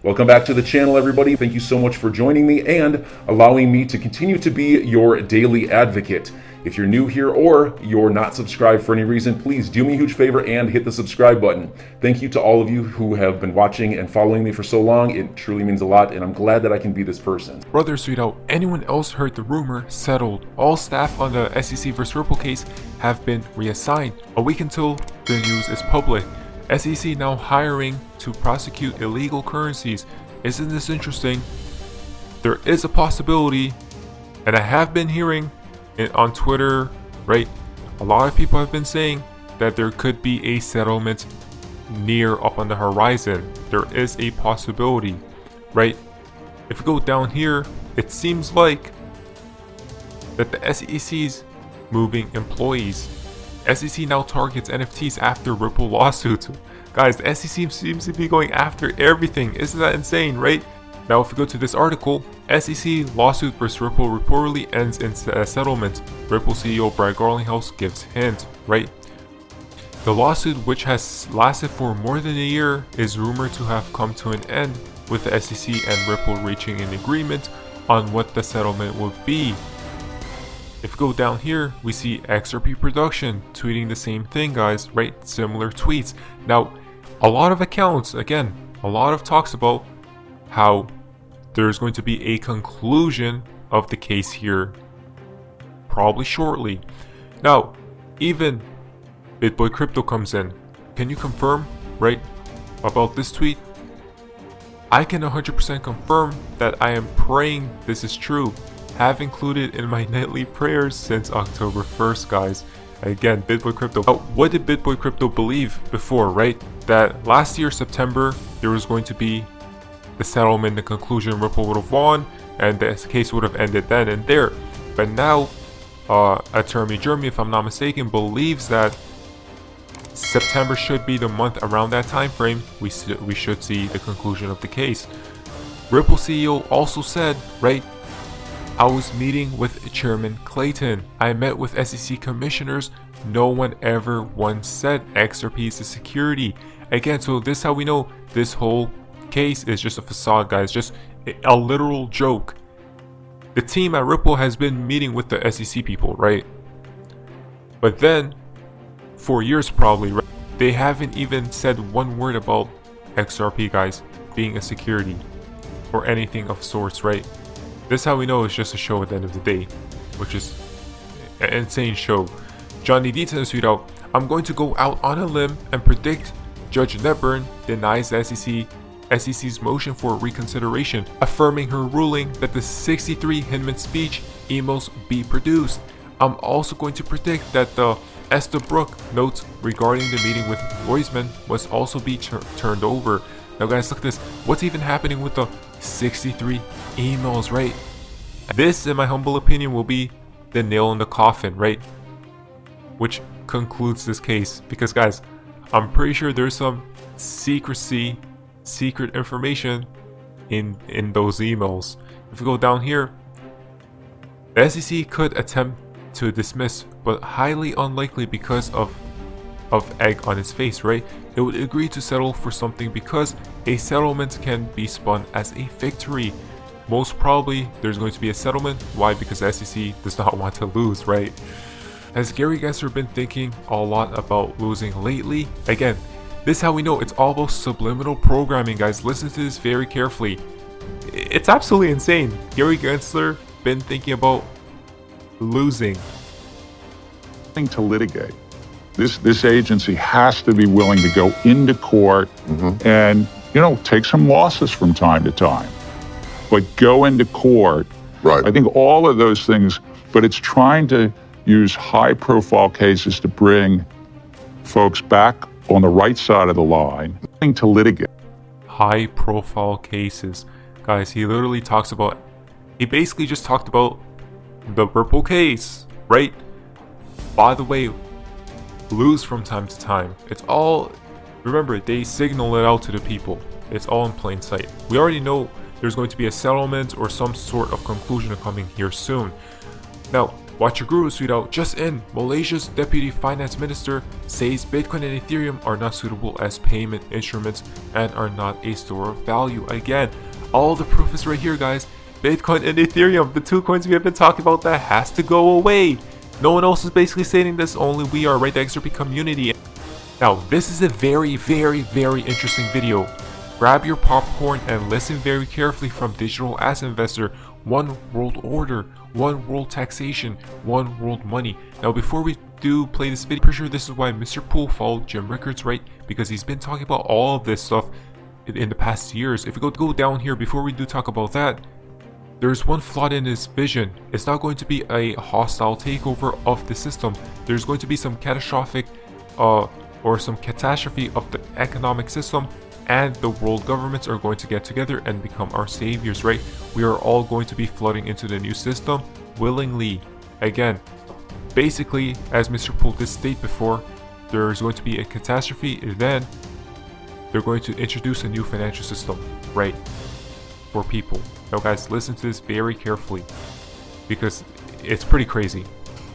Welcome back to the channel, everybody. Thank you so much for joining me and allowing me to continue to be your daily advocate. If you're new here or you're not subscribed for any reason, please do me a huge favor and hit the subscribe button. Thank you to all of you who have been watching and following me for so long. It truly means a lot, and I'm glad that I can be this person. Brother Sweetout, anyone else heard the rumor? Settled. All staff on the SEC vs. Ripple case have been reassigned. A week until the news is public. SEC now hiring to prosecute illegal currencies. Isn't this interesting? There is a possibility, and I have been hearing it on Twitter, right? A lot of people have been saying that there could be a settlement near up on the horizon. There is a possibility, right? If we go down here, it seems like that the SEC's moving employees. SEC now targets NFTs after Ripple lawsuits. Guys, the SEC seems to be going after everything. Isn't that insane, right? Now, if we go to this article, SEC lawsuit versus Ripple reportedly ends in settlement. Ripple CEO Brad Garlinghouse gives hint, right? The lawsuit, which has lasted for more than a year, is rumored to have come to an end, with the SEC and Ripple reaching an agreement on what the settlement would be. If we go down here, we see XRP Production tweeting the same thing, guys, right? Similar tweets. Now, a lot of accounts, again, a lot of talks about how there's going to be a conclusion of the case here probably shortly. Now, even BitBoy Crypto comes in. Can you confirm, right, about this tweet? I can 100% confirm that I am praying this is true. Have included in my nightly prayers since October 1st, guys. Again, BitBoy Crypto. What did BitBoy Crypto believe before, right? That last year, September, there was going to be the settlement, the conclusion, Ripple would have won, and the case would have ended then and there. But now, Attorney Jeremy, if I'm not mistaken, believes that September should be the month around that time frame. We should see the conclusion of the case. Ripple CEO also said, right, I was meeting with Chairman Clayton. I met with SEC commissioners. No one ever once said XRP is a security. Again, so this is how we know this whole case is just a facade, guys. Just a literal joke. The team at Ripple has been meeting with the SEC people, right? But then, for years probably, right, they haven't even said one word about XRP, guys, being a security or anything of sorts, right? This is how we know it's just a show at the end of the day, which is an insane show. Johnny D tweeted out, I'm going to go out on a limb and predict Judge Netburn denies the SEC's motion for reconsideration, affirming her ruling that the 63 Hinman speech emails be produced. I'm also going to predict that the Estabrook notes regarding the meeting with Roisman must also be turned over. Now guys, look at this. What's even happening with the 63 emails, right? This, in my humble opinion, will be the nail in the coffin, right? Which concludes this case. Because guys, I'm pretty sure there's some secret information in those emails. If we go down here, the SEC could attempt to dismiss, but highly unlikely because of egg on its face, right? It would agree to settle for something because a settlement can be spun as a victory. Most probably there's going to be a settlement. Why? Because the SEC does not want to lose, right? Has Gary Gensler been thinking a lot about losing lately? Again, this is how we know it's all about subliminal programming, guys. Listen to this very carefully. It's absolutely insane. Gary Gensler been thinking about losing. To litigate. This agency has to be willing to go into court and, take some losses from time to time. But go into court. Right. I think all of those things, but it's trying to use high-profile cases to bring folks back on the right side of the line to litigate. High-profile cases. Guys, he literally talks about, he basically just talked about the Ripple case, right? By the way, lose from time to time. It's all, remember, they signal it out to the people. It's all in plain sight. We already know there's going to be a settlement or some sort of conclusion coming here soon. Now, Watch your guru tweet out. Just in, Malaysia's deputy finance minister says Bitcoin and Ethereum are not suitable as payment instruments and are not a store of value. Again, all the proof is right here, guys. Bitcoin and Ethereum, the two coins we have been talking about, that has to go away. No one else is basically stating this, only we are, right? The XRP community. Now, this is a very interesting video. Grab your popcorn and listen very carefully from digital asset investor. One world order, one world taxation, one world money. Now, before we do play this video, I'm pretty sure this is why Mr. Poole followed Jim Rickards, right? Because he's been talking about all of this stuff in the past years. If we go down here, before we do talk about that, there's one flaw in his vision. It's not going to be a hostile takeover of the system. There's going to be some catastrophic or some catastrophe of the economic system, and the world governments are going to get together and become our saviors, right? We are all going to be flooding into the new system willingly. Again, basically, as Mr. Poole did state before, there's going to be a catastrophe, and then they're going to introduce a new financial system, right, for people. Now guys, listen to this very carefully, because it's pretty crazy.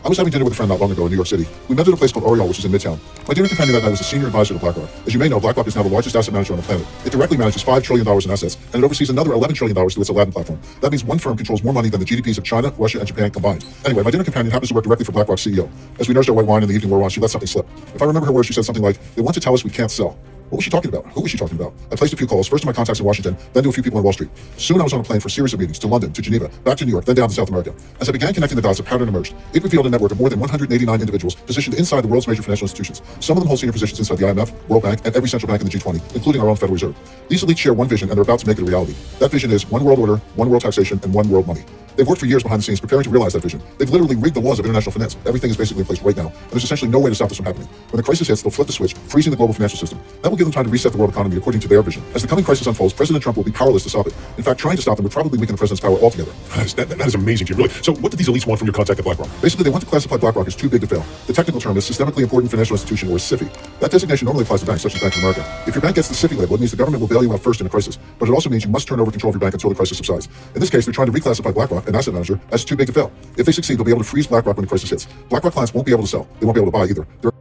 I was having dinner with a friend not long ago in New York City. We met at a place called Oriole, which is in Midtown. My dinner companion that night was a senior advisor to BlackRock. As you may know, BlackRock is now the largest asset manager on the planet. It directly manages $5 trillion in assets, and it oversees another $11 trillion through its Aladdin platform. That means one firm controls more money than the GDPs of China, Russia, and Japan combined. Anyway, my dinner companion happens to work directly for BlackRock's CEO. As we nursed our white wine and the evening wore on, she let something slip. If I remember her words, she said something like, "They want to tell us we can't sell." What was she talking about? Who was she talking about? I placed a few calls, first to my contacts in Washington, then to a few people on Wall Street. Soon I was on a plane for a series of meetings to London, to Geneva, back to New York, then down to South America. As I began connecting the dots, a pattern emerged. It revealed a network of more than 189 individuals positioned inside the world's major financial institutions. Some of them hold senior positions inside the IMF, World Bank, and every central bank in the G20, including our own Federal Reserve. These elites share one vision, and they're about to make it a reality. That vision is one world order, one world taxation, and one world money. They've worked for years behind the scenes preparing to realize that vision. They've literally rigged the laws of international finance. Everything is basically in place right now, and there's essentially no way to stop this from happening. When the crisis hits, they'll flip the switch, freezing the global financial system. That will give them time to reset the world economy according to their vision. As the coming crisis unfolds, President Trump will be powerless to stop it. In fact, trying to stop them would probably weaken the president's power altogether. That is amazing, Jim. Really. So what do these elites want from your contact at BlackRock? Basically, they want to classify BlackRock as too big to fail. The technical term is Systemically Important Financial Institution, or SIFI. That designation normally applies to banks such as Bank of America. If your bank gets the SIFI label, it means the government will bail you out first in a crisis. But it also means you must turn over control of your bank until the crisis subsides. In this case, they're trying to reclassify BlackRock, an asset manager, as too big to fail. If they succeed, they'll be able to freeze BlackRock when the crisis hits. BlackRock clients won't be able to sell. They won't be able to buy either. Their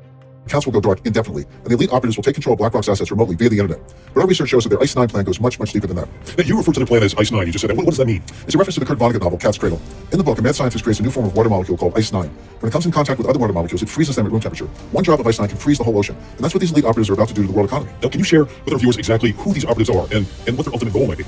accounts will go dark indefinitely, and the elite operatives will take control of BlackRock's assets remotely via the internet. But our research shows that their ICE 9 plan goes much deeper than that. Now, you referred to the plan as ICE 9. You just said that. What does that mean? It's a reference to the Kurt Vonnegut novel, Cat's Cradle. In the book, a mad scientist creates a new form of water molecule called ICE 9. When it comes in contact with other water molecules, it freezes them at room temperature. One drop of ICE 9 can freeze the whole ocean, and that's what these elite operatives are about to do to the world economy. Now, can you share with our viewers exactly who these operatives are and what their ultimate goal might be?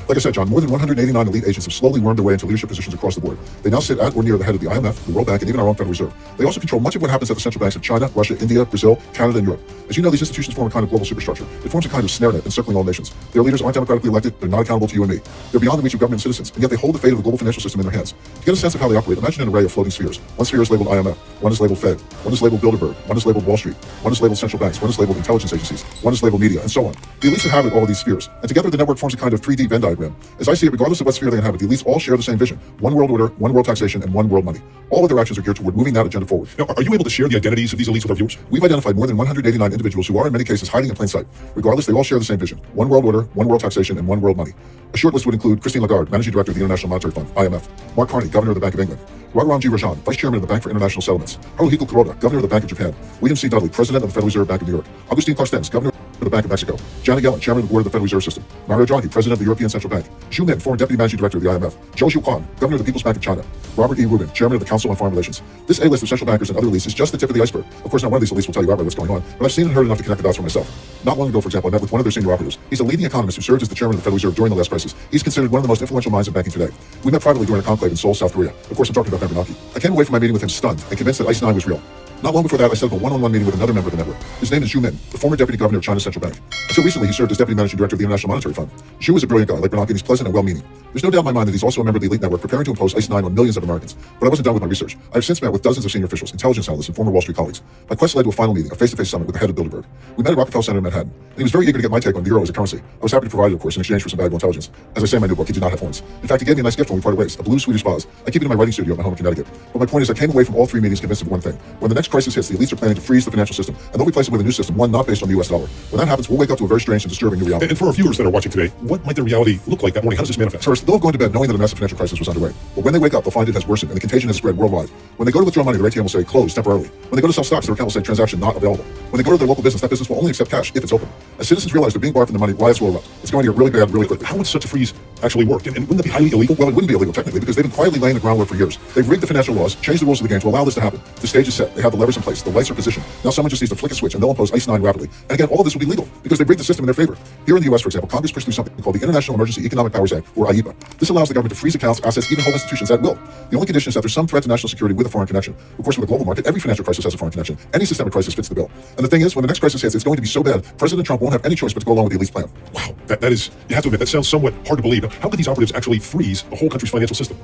Like I said, John, more than 189 elite agents have slowly wormed their way into leadership positions across the board. They now sit at or near the head of the IMF, the World Bank, and even our own Federal Reserve. They also control much of what happens at the central banks of China, Russia, India, Brazil, Canada, and Europe. As you know, these institutions form a kind of global superstructure. It forms a kind of snare net encircling all nations. Their leaders aren't democratically elected, they're not accountable to you and me. They're beyond the reach of government and citizens, and yet they hold the fate of the global financial system in their hands. To get a sense of how they operate, imagine an array of floating spheres. One sphere is labeled IMF, one is labeled Fed, one is labeled Bilderberg, one is labeled Wall Street, one is labeled central banks, one is labeled intelligence agencies, one is labeled media, and so on. The elites inhabit all of these spheres, and together the network forms a kind of 3D Venn diagram. As I see it, regardless of what sphere they inhabit, the elites all share the same vision: one world order, one world taxation, and one world money. All of their actions are geared toward moving that agenda forward. Now, are you able to share the identities of these elites with our viewers? We've identified more than 189 individuals who are in many cases hiding in plain sight. Regardless, they all share the same vision: one world order, one world taxation, and one world money. A short list would include Christine Lagarde, Managing Director of the International Monetary Fund, IMF; Mark Carney, Governor of the Bank of England; Raghuram G. Rajan, Vice Chairman of the Bank for International Settlements; Haruhiko Kuroda, Governor of the Bank of Japan; William C. Dudley, President of the Federal Reserve Bank of New York; Agustin Carstens, Governor of the Bank of Mexico; Janet Yellen, Chairman of the Board of the Federal Reserve System; Mario Draghi, President of the European Central Bank; Xu Min, former Deputy Managing Director of the IMF; Zhou Xiuquan, Governor of the People's Bank of China; Robert E. Rubin, Chairman of the Council on Foreign Relations. This A-list of central bankers and other elites is just the tip of the iceberg. Of course, not one of these elites will tell you outright what's going on, but I've seen and heard enough to connect the dots for myself. Not long ago, for example, I met with one of their senior operatives. He's a leading economist who served as the chairman of the Federal Reserve during the last crisis. He's considered one of the most influential minds in banking today. We met privately during a conclave in Seoul, South Korea. Of course, I'm talking about Ben Bernanke. I came away from my meeting with him stunned and convinced that ICE 9 was real. Not long before that, I set up a one-on-one meeting with another member of the network. His name is Xu Min, the former Deputy Governor of China's Central Bank. Until recently, he served as Deputy Managing Director of the International Monetary Fund. Xu is a brilliant guy, like Bernanke, and he's pleasant and well-meaning. There's no doubt in my mind that he's also a member of the elite network preparing to impose ICE 9 on millions of Americans. But I wasn't done with my research. I have since met with dozens of senior officials, intelligence analysts, and former Wall Street colleagues. My quest led to a final meeting, a face-to-face summit with the head of Bilderberg. We met at Rockefeller Center in Manhattan, and he was very eager to get my take on the euro as a currency. I was happy to provide it, of course, in exchange for some valuable intelligence. As I say in my new book, he did not have horns. In fact, he gave me a nice gift when we parted ways, a blue Swedish vase. I keep it in my writing studio at my home in Connecticut. But my point is, I came away from all three meetings convinced of one thing: when the next next crisis hits, the elites are planning to freeze the financial system, and they'll replace it with a new system, one not based on the US dollar. When that happens, we'll wake up to a very strange and disturbing new reality. And for our viewers that are watching today, what might the reality look like that morning? How does this manifest? First, they'll have gone to bed knowing that a massive financial crisis was underway. But when they wake up, they'll find it has worsened and the contagion has spread worldwide. When they go to withdraw money, their ATM will say closed temporarily. When they go to sell stocks, their account will say transaction not available. When they go to their local business, that business will only accept cash if it's open. As citizens realize they're being barred from their money, riots will erupt. It's going to get really bad really quickly. How would such a freeze actually work? And wouldn't that be highly illegal? Well, it wouldn't be illegal technically because they've been quietly laying the groundwork for years. They've rigged the financial laws, changed the rules of the game to allow this to happen. The stage is set. They have the levers in place. The lights are positioned. Now someone just needs to flick a switch and they'll impose ICE 9 rapidly. And again, all of this will be legal because they've rigged the system in their favor. Here in the US, for example, Congress pushed through something called the International Emergency Economic Powers Act, or IEPA. This allows the government to freeze accounts, assets, even whole institutions at will. The only condition is that there's some threat to national security with a foreign connection. Of course, with a global market, every financial crisis has a foreign connection. Any systemic crisis fits the bill. And the thing is, when the next crisis hits, it's going to be so bad, President Trump won't have any choice but to go along with the elites' plan. Wow, that is, you have to admit, that sounds somewhat hard to believe. How could these operatives actually freeze a whole country's financial system?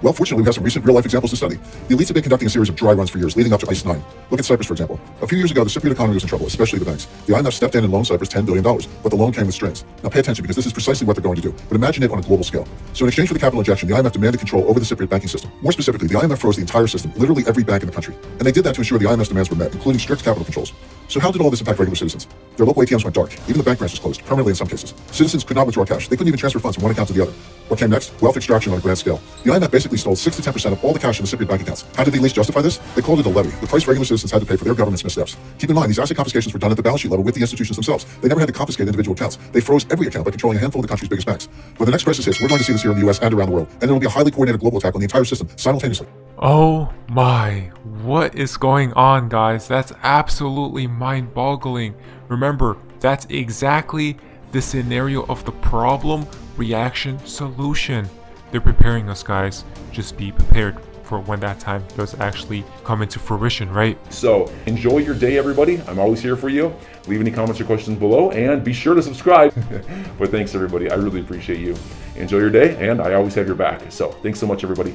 Well, fortunately, we have some recent real-life examples to study. The elites have been conducting a series of dry runs for years, leading up to ICE 9. Look at Cyprus, for example. A few years ago, the Cypriot economy was in trouble, especially the banks. The IMF stepped in and loaned Cyprus $10 billion, but the loan came with strings. Now pay attention because this is precisely what they're going to do, but imagine it on a global scale. So in exchange for the capital injection, the IMF demanded control over the Cypriot banking system. More specifically, the IMF froze the entire system, literally every bank in the country. And they did that to ensure the IMF's demands were met, including strict capital controls. So how did all this impact regular citizens? Their local ATMs went dark. Even the bank branch was closed, permanently in some cases. Citizens could not withdraw cash. They couldn't even transfer funds from one account to the other. What came next? Wealth extraction on a grand scale. The IMF basically stole 6 to 10% of all the cash in the Cypriot bank accounts. How did the elites justify this? They called it a levy, the price regular citizens had to pay for their government's missteps. Keep in mind, these asset confiscations were done at the balance sheet level with the institutions themselves. They never had to confiscate individual accounts. They froze every account by controlling a handful of the country's biggest banks. When the next crisis hits, we're going to see this here in the US and around the world, and there will be a highly coordinated global attack on the entire system simultaneously. Oh my, what is going on, guys? That's absolutely mind-boggling. Remember, that's exactly the scenario of the problem, reaction, solution. They're preparing us, guys. Just be prepared for when that time does actually come into fruition, right? So enjoy your day, everybody. I'm always here for you. Leave any comments or questions below and be sure to subscribe. But thanks, everybody. I really appreciate you. Enjoy your day, and I always have your back. So thanks so much, everybody.